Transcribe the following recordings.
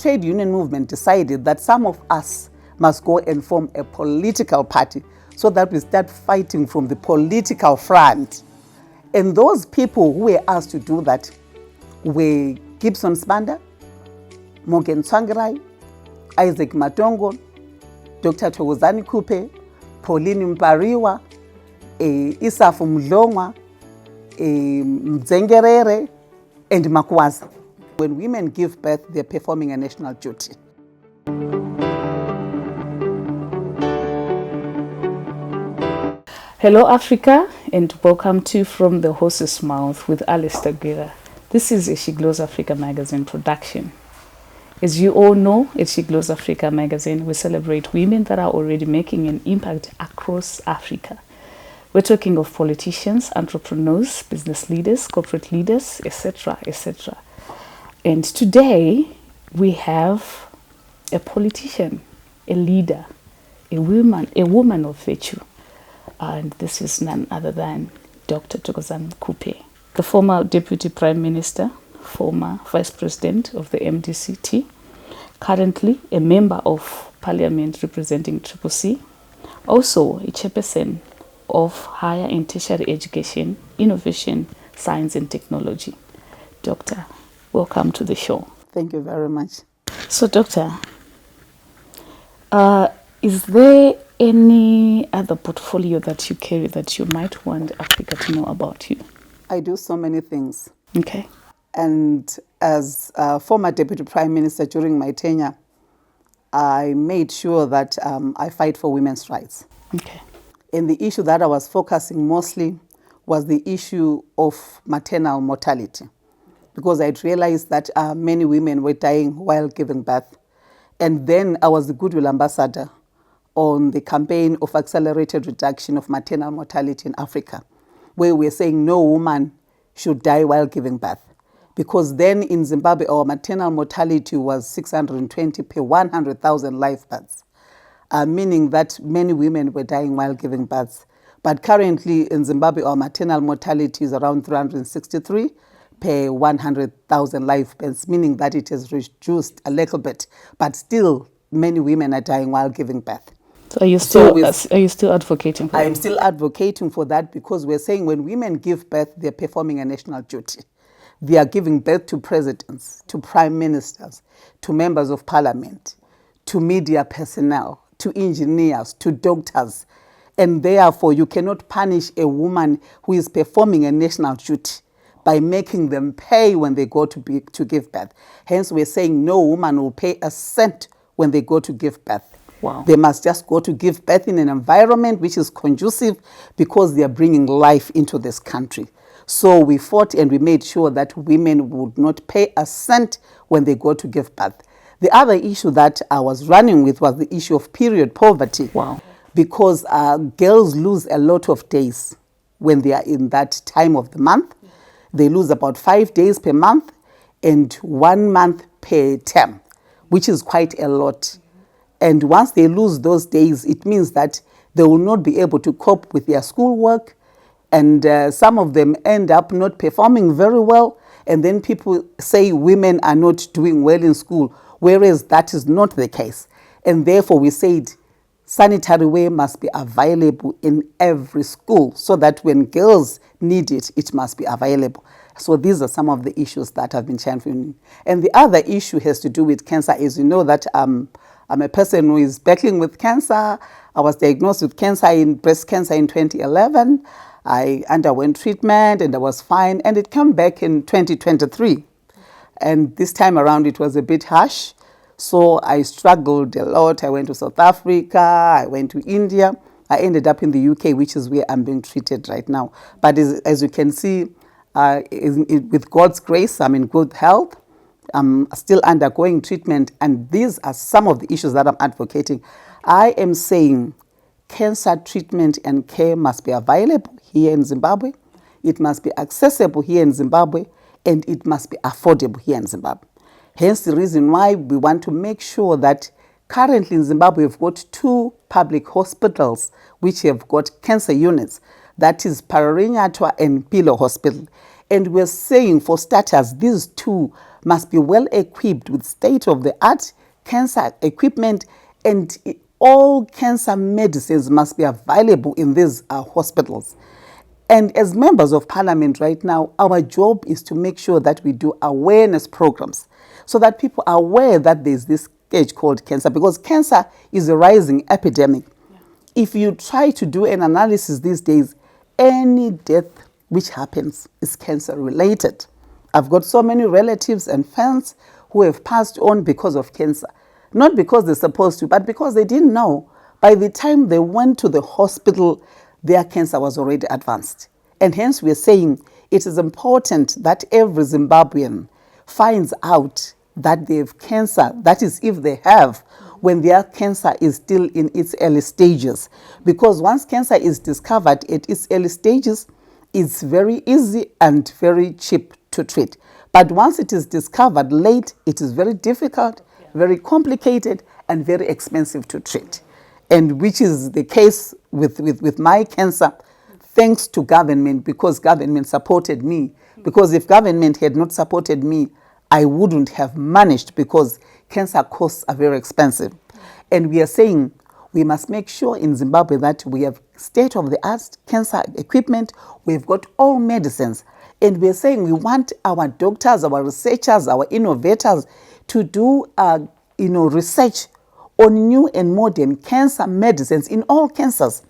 trade union movement decided that some of us must go and form a political party so that we start fighting from the political front. And those people who were asked to do that were Gibson Spanda, Morgan Tsvangirai, Isaac Matongo, Dr. Thokozani Khupe, Pauline Mpariwa, Isafu Mdlongwa, Mzengerere, and Makwaza. When women give birth, they're performing a national duty. Hello Africa, and welcome to From the Horse's Mouth with Alice Tagwira. This is a She Glows Africa magazine production. As you all know, at She Glows Africa magazine, we celebrate women that are already making an impact across Africa. We're talking of politicians, entrepreneurs, business leaders, corporate leaders, etc., etc. And today we have a politician, a leader, a woman of virtue. And this is none other than Dr. Thokozani Khupe, the former Deputy Prime Minister, former Vice President of the MDCT, currently a Member of Parliament representing Triple C, also a chairperson of Higher and Tertiary Education, Innovation, Science and Technology. Doctor, welcome to the show. Thank you very much. So, Doctor, is there any other portfolio that you carry that you might want Africa to know about you? I do so many things. Okay. And as former Deputy Prime Minister during my tenure, I made sure that I fight for women's rights. Okay. And the issue that I was focusing mostly was the issue of maternal mortality, because I'd realized that many women were dying while giving birth. And then I was the goodwill ambassador on the campaign of accelerated reduction of maternal mortality in Africa, where we're saying no woman should die while giving birth. Because then in Zimbabwe, our maternal mortality was 620 per 100,000 live births, meaning that many women were dying while giving birth. But currently in Zimbabwe, our maternal mortality is around 363 per 100,000 live births, meaning that it has reduced a little bit, but still many women are dying while giving birth. So are you still advocating for that? I am still advocating for that, because we're saying when women give birth, they're performing a national duty. They are giving birth to presidents, to prime ministers, to members of parliament, to media personnel, to engineers, to doctors. And therefore, you cannot punish a woman who is performing a national duty by making them pay when they go to give birth. Hence, we're saying no woman will pay a cent when they go to give birth. Wow. They must just go to give birth in an environment which is conducive, because they are bringing life into this country. So we fought and we made sure that women would not pay a cent when they go to give birth. The other issue that I was running with was the issue of period poverty. Wow. Because girls lose a lot of days when they are in that time of the month. They lose about 5 days per month and 1 month per term, which is quite a lot. And once they lose those days, it means that they will not be able to cope with their schoolwork. And some of them end up not performing very well. And then people say women are not doing well in school, whereas that is not the case. And therefore we said sanitary wear must be available in every school, so that when girls need it, it must be available. So these are some of the issues that have been championing. And the other issue has to do with cancer. As you know, that I'm a person who is battling with cancer. I was diagnosed with breast cancer in 2011. I underwent treatment and I was fine, and it came back in 2023. And this time around it was a bit harsh. So I struggled a lot. I went to South Africa, I went to India. I ended up in the UK, which is where I'm being treated right now. But as you can see, with God's grace, I'm in good health. I'm still undergoing treatment, and these are some of the issues that I'm advocating. I am saying cancer treatment and care must be available here in Zimbabwe. It must be accessible here in Zimbabwe, and it must be affordable here in Zimbabwe. Hence the reason why we want to make sure that currently in Zimbabwe we've got 2 public hospitals which have got cancer units. That is Pararinyatwa and Pilo Hospital. And we're saying for starters, these two must be well equipped with state-of-the-art cancer equipment, and all cancer medicines must be available in these hospitals. And as members of parliament right now, our job is to make sure that we do awareness programs so that people are aware that there's this stage called cancer, because cancer is a rising epidemic. Yeah. If you try to do an analysis these days, any death which happens is cancer related. I've got so many relatives and friends who have passed on because of cancer. Not because they're supposed to, but because they didn't know. By the time they went to the hospital, their cancer was already advanced. And hence we're saying it is important that every Zimbabwean finds out that they have cancer. That is, if they have, when their cancer is still in its early stages. Because once cancer is discovered at its early stages, it's very easy and very cheap to treat. But once it is discovered late, it is very difficult, very complicated, and very expensive to treat. And which is the case with my cancer, thanks to government, because government supported me. Because if government had not supported me, I wouldn't have managed, because cancer costs are very expensive. And we are saying we must make sure in Zimbabwe that we have state-of-the-art cancer equipment, we've got all medicines. And we're saying we want our doctors, our researchers, our innovators to do research on new and modern cancer medicines in all cancers,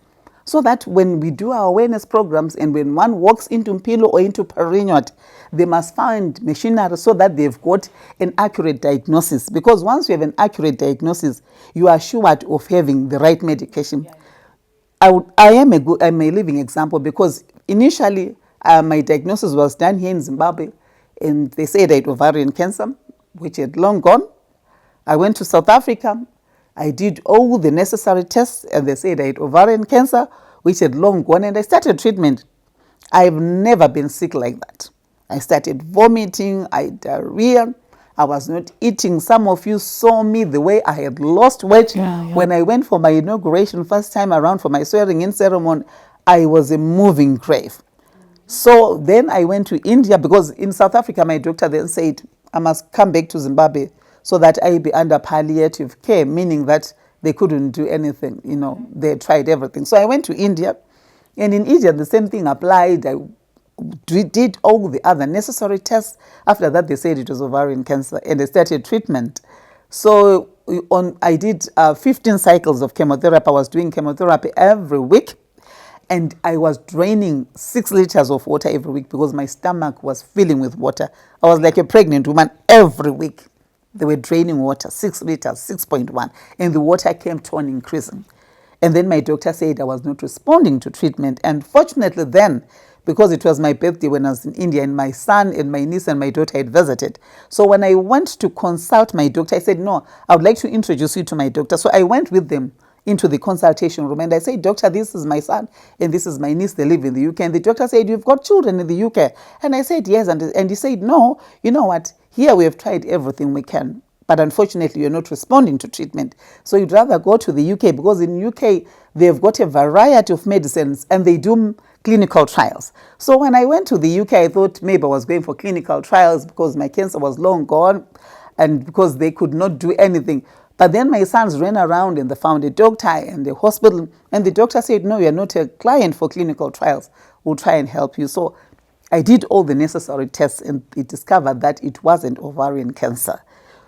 so that when we do our awareness programs and when one walks into Mpilo or into Perignot, they must find machinery so that they've got an accurate diagnosis. Because once you have an accurate diagnosis, you are assured of having the right medication. I'm a living example, because initially my diagnosis was done here in Zimbabwe, and they said I had ovarian cancer, which had long gone. I went to South Africa. I did all the necessary tests, and they said I had ovarian cancer, which had long gone, and I started treatment. I've never been sick like that. I started vomiting, I had diarrhea, I was not eating. Some of you saw me the way I had lost weight. When I went for my inauguration first time around for my swearing-in ceremony, I was a moving grave. So then I went to India, because in South Africa, my doctor then said, I must come back to Zimbabwe so that I be under palliative care, meaning that they couldn't do anything. They tried everything. So I went to India, and in India, the same thing applied. I did all the other necessary tests. After that, they said it was ovarian cancer, and they started treatment. So I did 15 cycles of chemotherapy. I was doing chemotherapy every week, and I was draining 6 liters of water every week, because my stomach was filling with water. I was like a pregnant woman every week. They were draining water, 6 liters, 6.1, and the water kept on increasing. And then my doctor said I was not responding to treatment. And fortunately then, because it was my birthday when I was in India, and my son and my niece and my daughter had visited. So when I went to consult my doctor, I said, no, I would like to introduce you to my doctor. So I went with them into the consultation room, and I said, doctor, this is my son and this is my niece, they live in the UK. And the doctor said, you've got children in the UK? And I said, yes. And he said, no, you know what, here we have tried everything we can, but unfortunately you're not responding to treatment. So you'd rather go to the UK, because in UK they've got a variety of medicines and they do clinical trials. So when I went to the UK, I thought maybe I was going for clinical trials because my cancer was long gone and because they could not do anything. But then my sons ran around and they found a doctor and the hospital, and the doctor said, no, you're not a client for clinical trials. We'll try and help you. So I did all the necessary tests, and it discovered that it wasn't ovarian cancer.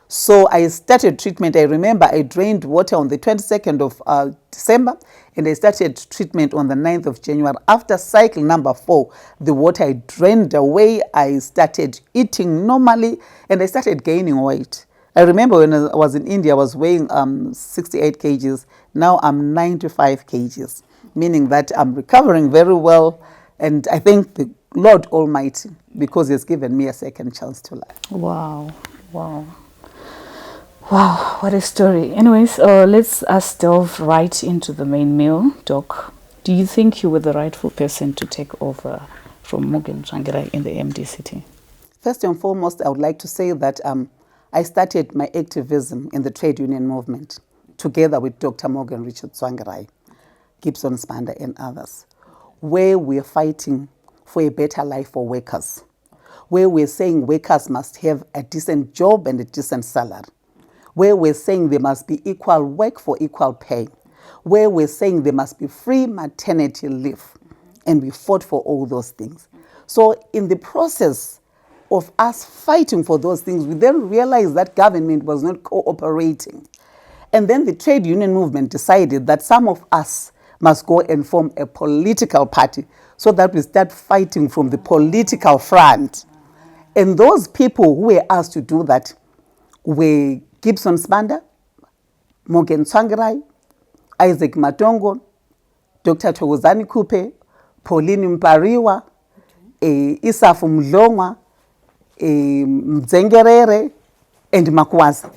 So I started treatment. I remember I drained water on the 22nd of December, and I started treatment on the 9th of January. After cycle number 4, the water I drained away, I started eating normally, and I started gaining weight. I remember when I was in India, I was weighing 68 kgs. Now I'm 95 kgs, meaning that I'm recovering very well. And I thank the Lord Almighty, because He has given me a second chance to live. Wow, wow. Wow, what a story. Anyways, let's delve right into the main meal. Doc, do you think you were the rightful person to take over from Morgan Tsvangirai in the MDCT? First and foremost, I would like to say that I started my activism in the trade union movement together with Dr. Morgan Richard Tsvangirai, Gibson Spanda, and others, where we are fighting for a better life for workers where we're saying workers must have a decent job and a decent salary, where we're saying there must be equal work for equal pay, where we're saying there must be free maternity leave. And we fought for all those things. So in the process of us fighting for those things, we then realized that government was not cooperating. And then the trade union movement decided that some of us must go and form a political party so that we start fighting from the political front. And those people who were asked to do that were Gibson Spanda, Morgan Tsvangirai, Isaac Matongo, Dr. Thokozani Khupe, Pauline Mpariwa, Isafu Mdlongwa, Mzengerere, and Makwazi.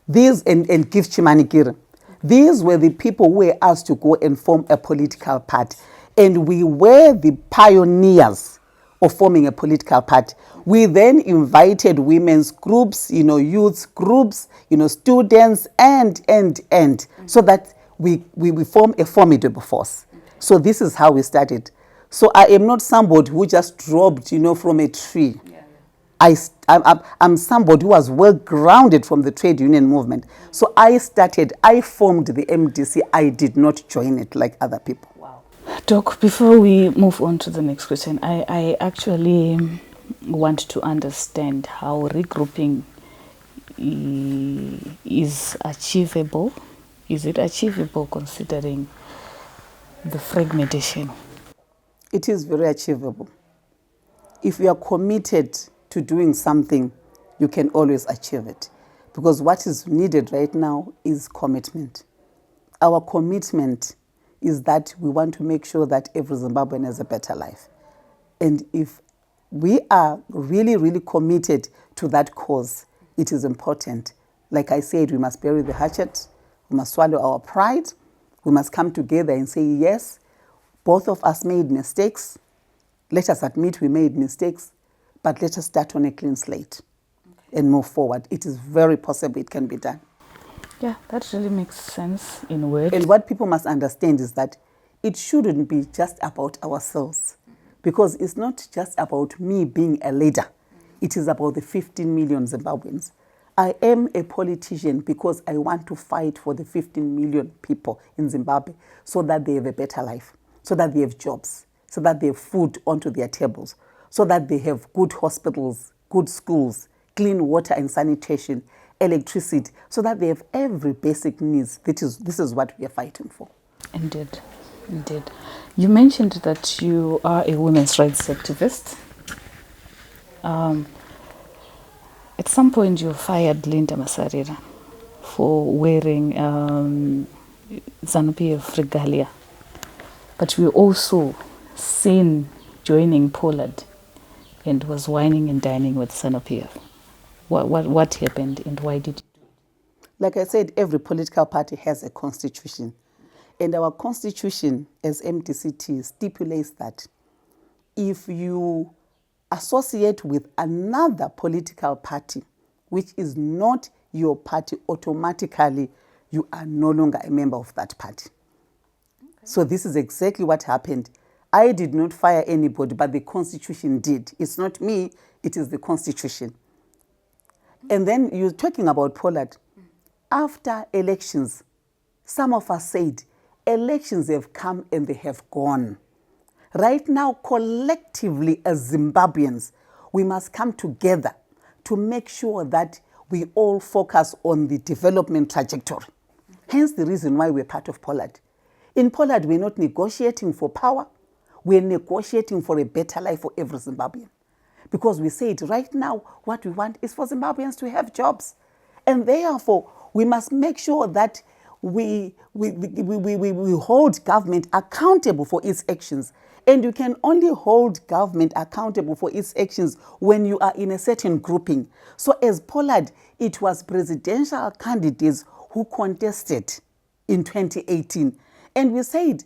These and Gift Chimanikiri. These were the people who were asked to go and form a political party. And we were the pioneers of forming a political party. We then invited women's groups, youth groups, students, and so that we form a formidable force. So this is how we started. So I am not somebody who just dropped, from a tree. I'm somebody who was well grounded from the trade union movement. So I formed the MDC. I did not join it like other people. Wow. Doc, before we move on to the next question, I actually want to understand how regrouping is achievable. Is it achievable considering the fragmentation? It is very achievable. If you are committed to doing something, you can always achieve it. Because what is needed right now is commitment. Our commitment is that we want to make sure that every Zimbabwean has a better life. And if we are really, really committed to that cause, it is important. Like I said, we must bury the hatchet, we must swallow our pride, we must come together and say, yes, both of us made mistakes. Let us admit we made mistakes, but let us start on a clean slate and move forward. It is very possible it can be done. Yeah, that really makes sense in words. And what people must understand is that it shouldn't be just about ourselves, because it's not just about me being a leader. It is about the 15 million Zimbabweans. I am a politician because I want to fight for the 15 million people in Zimbabwe so that they have a better life, so that they have jobs, so that they have food onto their tables, so that they have good hospitals, good schools, clean water and sanitation, electricity, so that they have every basic needs. This is what we are fighting for. Indeed. You mentioned that you are a women's rights activist. At some point you fired Linda Masarira for wearing ZANU-PF regalia. But we also seen joining Pollard and was whining and dining with ZANU-PF. What happened and why did you do it? Like I said, every political party has a constitution. And our constitution as MDCT stipulates that if you associate with another political party, which is not your party, automatically you are no longer a member of that party. Okay. So this is exactly what happened. I did not fire anybody, but the constitution did. It's not me, it is the constitution. And then you're talking about Pollard. After elections, some of us said, elections have come and they have gone. Right now, collectively as Zimbabweans, we must come together to make sure that we all focus on the development trajectory. Hence the reason why we're part of Pollard. In Pollard, we're not negotiating for power. We're negotiating for a better life for every Zimbabwean. Because we said right now, what we want is for Zimbabweans to have jobs. And therefore, we must make sure that we hold government accountable for its actions. And you can only hold government accountable for its actions when you are in a certain grouping. So as Pollard, it was presidential candidates who contested in 2018. And we said,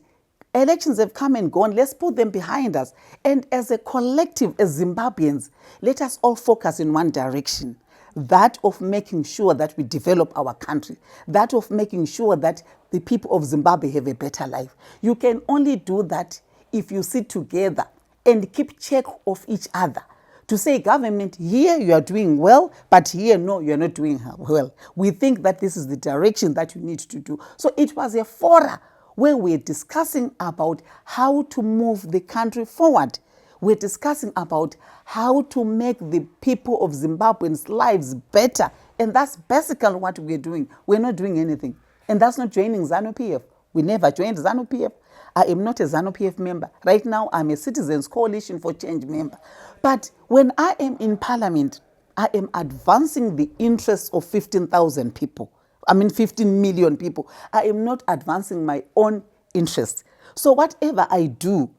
elections have come and gone, let's put them behind us. And as a collective, as Zimbabweans, let us all focus in one direction. That of making sure that we develop our country, that of making sure that the people of Zimbabwe have a better life. You can only do that if you sit together and keep check of each other to say, government, here you are doing well, but here, no, you're not doing well. We think that this is the direction that you need to do. So it was a fora where we're discussing about how to move the country forward. We're discussing about how to make the people of Zimbabweans' lives better. And that's basically what we're doing. We're not doing anything. And that's not joining ZANU-PF. We never joined ZANU-PF. I am not a ZANU-PF member. Right now, I'm a Citizens Coalition for Change member. But when I am in Parliament, I am advancing the interests of 15,000 people. 15 million people. I am not advancing my own interests. So whatever I do,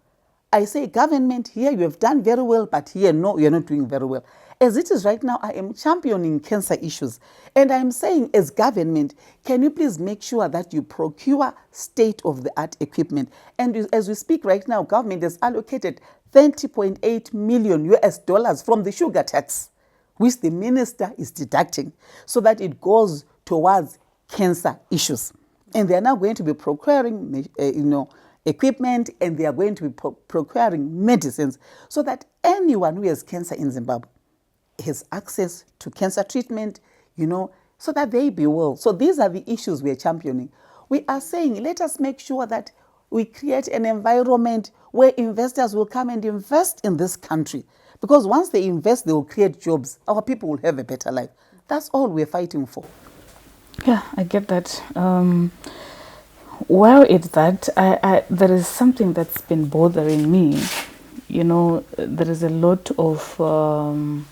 I say, government, here you have done very well, but here, no, you're not doing very well. As it is right now, I am championing cancer issues. And I'm saying, as government, can you please make sure that you procure state-of-the-art equipment? And as we speak right now, government has allocated 30.8 million US dollars from the sugar tax, which the minister is deducting, so that it goes towards cancer issues. And they are now going to be procuring, equipment, and they are going to be procuring medicines so that anyone who has cancer in Zimbabwe has access to cancer treatment, so that they be well. So these are the issues we are championing. We are saying, let us make sure that we create an environment where investors will come and invest in this country. Because once they invest, they will create jobs. Our people will have a better life. That's all we're fighting for. Yeah, I get that. While it's that, there is something that's been bothering me. There is a lot of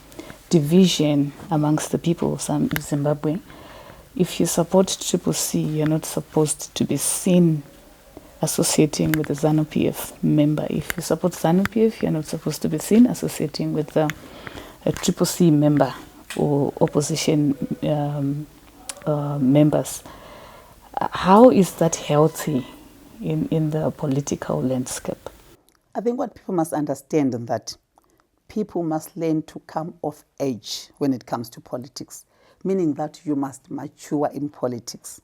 division amongst the people of Zimbabwe. If you support Triple C, you're not supposed to be seen associating with a ZANU-PF member. If you support ZANU-PF, you're not supposed to be seen associating with a Triple C member or opposition members. How is that healthy in the political landscape? I think what people must understand is that people must learn to come of age when it comes to politics, meaning that you must mature in politics.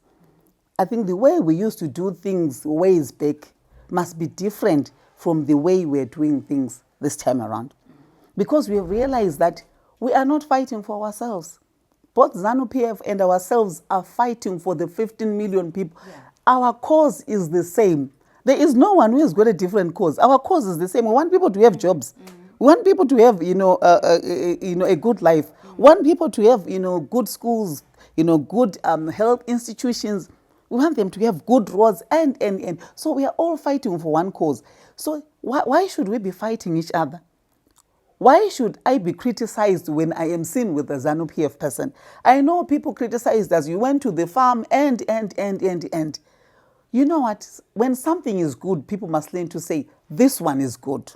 I think the way we used to do things ways back must be different from the way we're doing things this time around. Because we have realized that we are not fighting for ourselves. Both ZANU-PF and ourselves are fighting for the 15 million people. Yeah. Our cause is the same. There is no one who has got a different cause. Our cause is the same. We want people to have jobs. We want people to have, a good life. We want people to have, good schools, good health institutions. We want them to have good roads and. So we are all fighting for one cause. So why should we be fighting each other? Why should I be criticized when I am seen with a ZANU-PF person? I know people criticized as you went to the farm and. You know what? When something is good, people must learn to say, this one is good.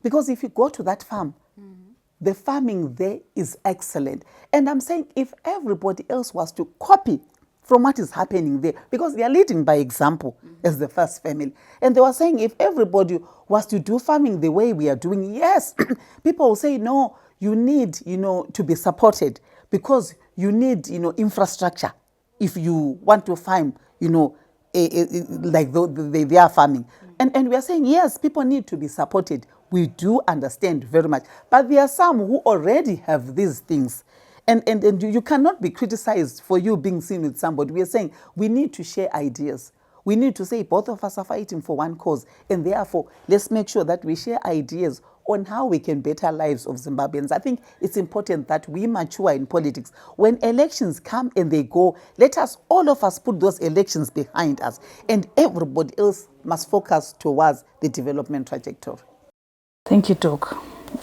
Because if you go to that farm, the farming there is excellent. And I'm saying if everybody else was to copy from what is happening there, because they are leading by example as the first family. And they were saying if everybody was to do farming the way we are doing, yes, people will say, no, you need, to be supported because you need, infrastructure if you want to farm, like they are farming. And we are saying, yes, people need to be supported. We do understand very much. But there are some who already have these things. And you cannot be criticized for you being seen with somebody. We are saying we need to share ideas. We need to say both of us are fighting for one cause. And therefore, let's make sure that we share ideas on how we can better lives of Zimbabweans. I think it's important that we mature in politics. When elections come and they go, let us, all of us, put those elections behind us. And everybody else must focus towards the development trajectory. Thank you, Doc.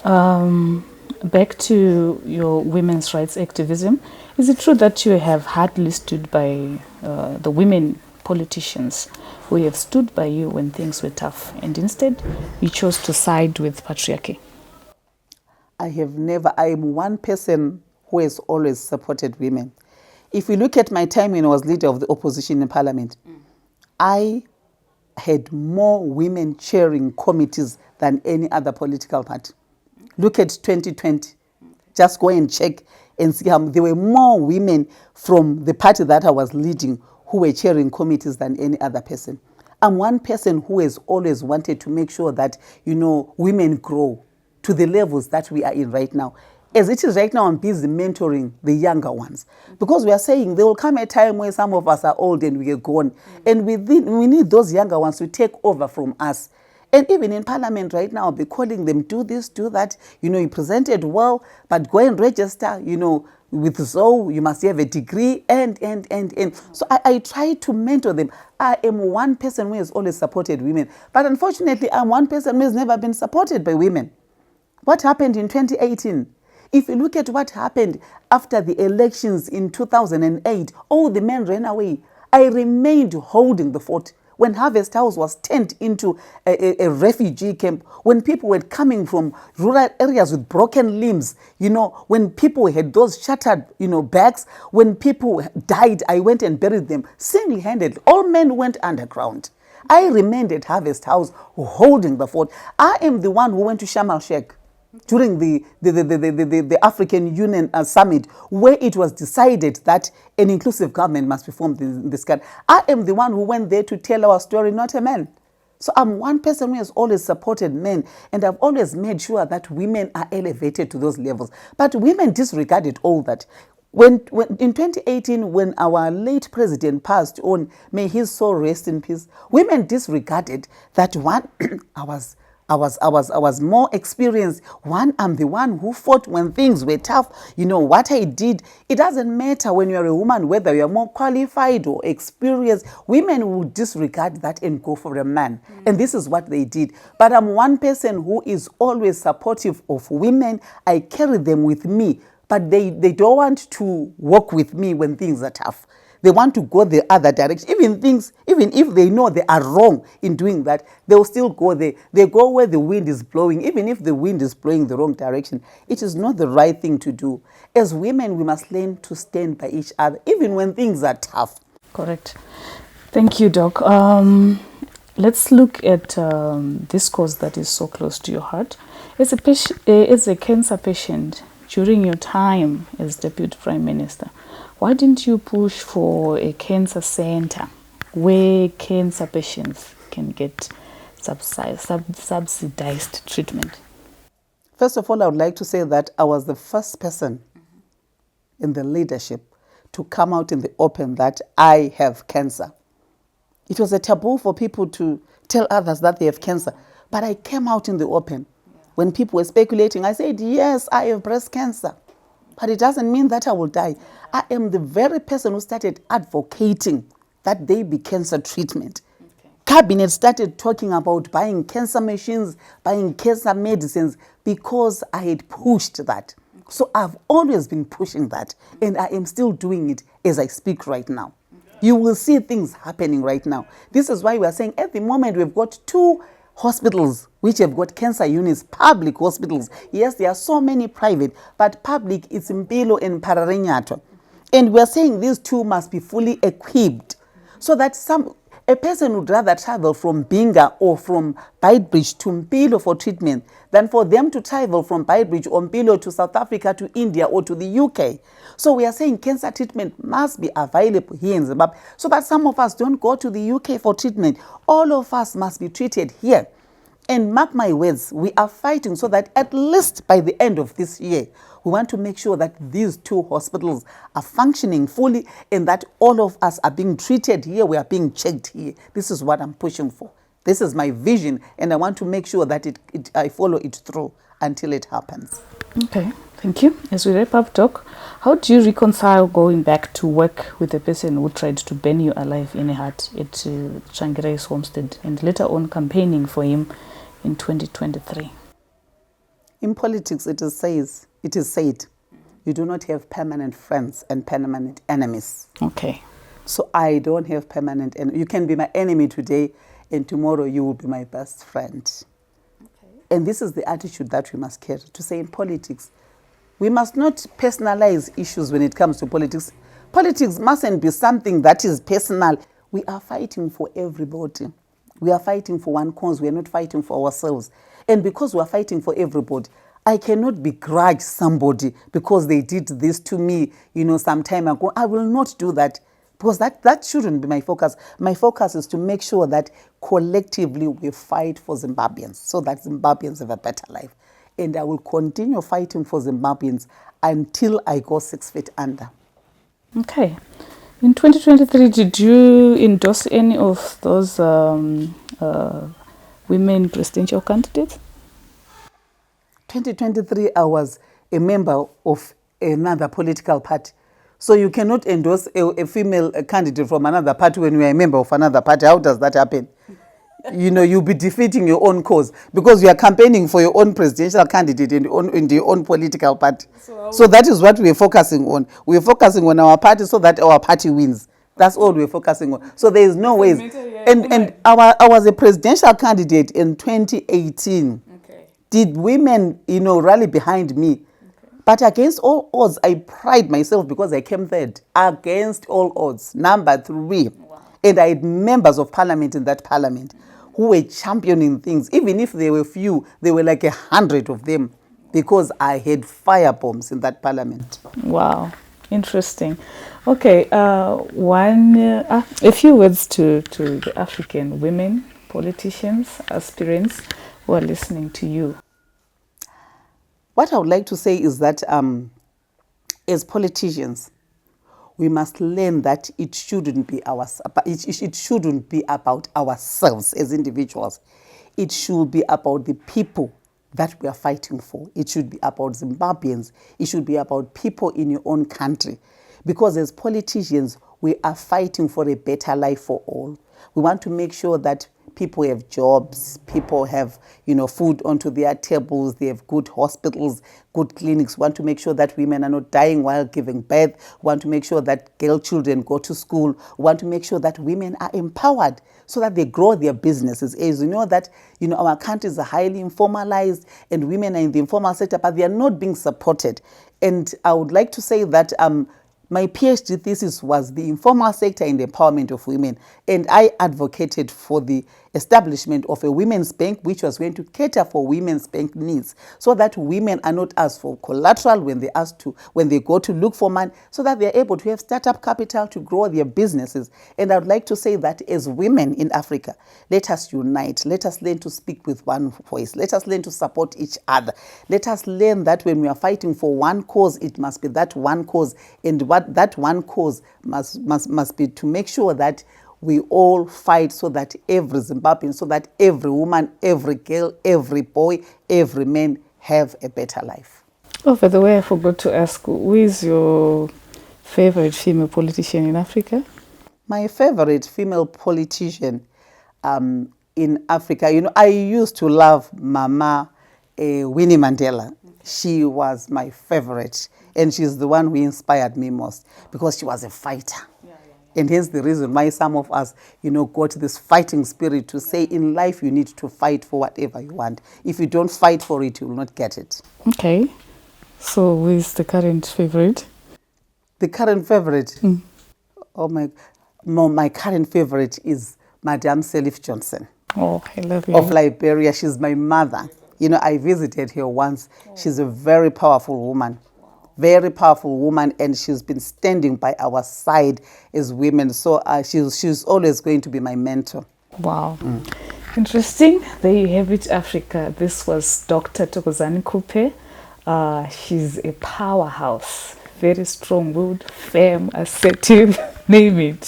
Back to your women's rights activism. Is it true that you have hardly stood by the women politicians who have stood by you when things were tough, and instead you chose to side with patriarchy? I am one person who has always supported women. If you look at my time when I was leader of the opposition in parliament, I had more women chairing committees than any other political party. Look at 2020. Just go and check and see how there were more women from the party that I was leading who were chairing committees than any other person. I'm one person who has always wanted to make sure that, women grow. to the levels that we are in right now. As it is right now, I'm busy mentoring the younger ones, because we are saying there will come a time where some of us are old and we are gone, and we need those younger ones to take over from us. And even in Parliament right now, I'll be calling them, do this, do that. You presented well, but go and register, with so you must have a degree, and. So I try to mentor them. I am one person who has always supported women, but unfortunately, I'm one person who has never been supported by women. What happened in 2018? If you look at what happened after the elections in 2008, all the men ran away. I remained holding the fort. When Harvest House was turned into a refugee camp, when people were coming from rural areas with broken limbs, when people had those shattered, backs, when people died, I went and buried them single-handed. All men went underground. I remained at Harvest House holding the fort. I am the one who went to Sharm el-Sheikh during the African Union summit, where it was decided that an inclusive government must be formed in this country. I am the one who went there to tell our story, not a man. So I'm one person who has always supported men, and I've always made sure that women are elevated to those levels. But women disregarded all that. When in 2018, when our late president passed on, may his soul rest in peace, women disregarded that one. I was more experienced. One, I'm the one who fought when things were tough. What I did. It doesn't matter when you're a woman, whether you're more qualified or experienced. Women will disregard that and go for a man. And this is what they did. But I'm one person who is always supportive of women. I carry them with me. But they don't want to work with me when things are tough. They want to go the other direction. Even if they know they are wrong in doing that, they'll still go there. They go where the wind is blowing. Even if the wind is blowing the wrong direction, it is not the right thing to do. As women, we must learn to stand by each other, even when things are tough. Correct. Thank you, Doc. Let's look at this cause that is so close to your heart. As a cancer patient, during your time as Deputy Prime Minister, why didn't you push for a cancer center where cancer patients can get subsidized treatment? First of all, I would like to say that I was the first person in the leadership to come out in the open that I have cancer. It was a taboo for people to tell others that they have cancer, but I came out in the open. When people were speculating, I said, yes, I have breast cancer. But it doesn't mean that I will die. I am the very person who started advocating that there be cancer treatment. Okay. Cabinet started talking about buying cancer machines, buying cancer medicines, because I had pushed that. Okay. So I've always been pushing that, and I am still doing it as I speak right now. Okay. You will see things happening right now. This is why we are saying at the moment we've got 2 hospitals which have got cancer units, public hospitals. Yes, there are so many private, but public is Mpilo and Pararenyato. And we're saying these 2 must be fully equipped so that a person would rather travel from Binga or from Beitbridge to Mpilo for treatment than for them to travel from Beitbridge or Mpilo to South Africa, to India or to the UK. So we are saying cancer treatment must be available here in Zimbabwe so that some of us don't go to the UK for treatment. All of us must be treated here. And mark my words, we are fighting so that at least by the end of this year, we want to make sure that these 2 hospitals are functioning fully and that all of us are being treated here, we are being checked here. This is what I'm pushing for. This is my vision, and I want to make sure that I follow it through until it happens. Okay, thank you. As we wrap up, Doc, how do you reconcile going back to work with a person who tried to burn you alive in a hut at Tsvangirai's homestead and later on campaigning for him in 2023? In politics, it is said, you do not have permanent friends and permanent enemies. Okay. So I don't have permanent enemies. You can be my enemy today, and tomorrow you will be my best friend. Okay. And this is the attitude that we must carry, to say in politics, we must not personalize issues when it comes to politics. Politics mustn't be something that is personal. We are fighting for everybody. We are fighting for one cause. We are not fighting for ourselves. And because we are fighting for everybody, I cannot begrudge somebody because they did this to me, some time ago. I will not do that, because that shouldn't be my focus. My focus is to make sure that collectively we fight for Zimbabweans so that Zimbabweans have a better life. and I will continue fighting for Zimbabweans until I go 6 feet under. Okay. In 2023, did you endorse any of those women presidential candidates? 2023, I was a member of another political party. So you cannot endorse a female candidate from another party when you are a member of another party. How does that happen? You know, you'll be defeating your own cause because you are campaigning for your own presidential candidate in your own political party. So that is what we're focusing on. We're focusing on our party so that our party wins. That's all we're focusing on. So there is no ways. And I was a presidential candidate in 2018. Okay. Did women, rally behind me? Okay. But against all odds, I pride myself because I came third. Against all odds, number 3. Wow. And I had members of parliament in that parliament who were championing things. Even if there were few, there were like 100 of them because I had fire bombs in that parliament. Wow, interesting. Okay, a few words to the African women, politicians, aspirants who are listening to you. What I would like to say is that as politicians, we must learn that it shouldn't be it shouldn't be about ourselves as individuals. It should be about the people that we are fighting for. It should be about Zimbabweans. It should be about people in your own country. Because as politicians, we are fighting for a better life for all. We want to make sure that people have jobs, people have, food onto their tables, they have good hospitals, good clinics. We want to make sure that women are not dying while giving birth. We want to make sure that girl children go to school. We want to make sure that women are empowered so that they grow their businesses. As you know that, our countries are highly informalized and women are in the informal sector, but they are not being supported. And I would like to say that my PhD thesis was the informal sector and the empowerment of women. And I advocated for the establishment of a women's bank, which was going to cater for women's bank needs, so that women are not asked for collateral when they go to look for money, so that they're able to have startup capital to grow their businesses. And I would like to say that as women in Africa, let us unite. Let us learn to speak with one voice. Let us learn to support each other. Let us learn that when we are fighting for one cause, it must be that one cause. And what that one cause must be to make sure that we all fight so that every Zimbabwean, so that every woman, every girl, every boy, every man have a better life. Oh, by the way, I forgot to ask, who is your favorite female politician in Africa? My favorite female politician in Africa, I used to love Mama Winnie Mandela. She was my favorite, and she's the one who inspired me most because she was a fighter. And hence the reason why some of us, got this fighting spirit to say in life you need to fight for whatever you want. If you don't fight for it, you will not get it. Okay. So who is the current favorite? The current favorite? Oh my current favorite is Madame Selif Johnson. Oh, I love you. Of Liberia. She's my mother. I visited her once. She's a very powerful woman. Very powerful woman, and she's been standing by our side as women. So she's always going to be my mentor. Wow. Interesting. There you have it, Africa. This was Dr. Thokozani Khupe. She's a powerhouse. Very strong-willed, firm, assertive, name it.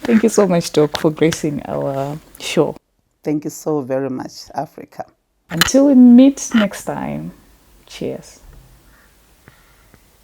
Thank you so much, Doc, for gracing our show. Thank you so very much, Africa. Until we meet next time, cheers.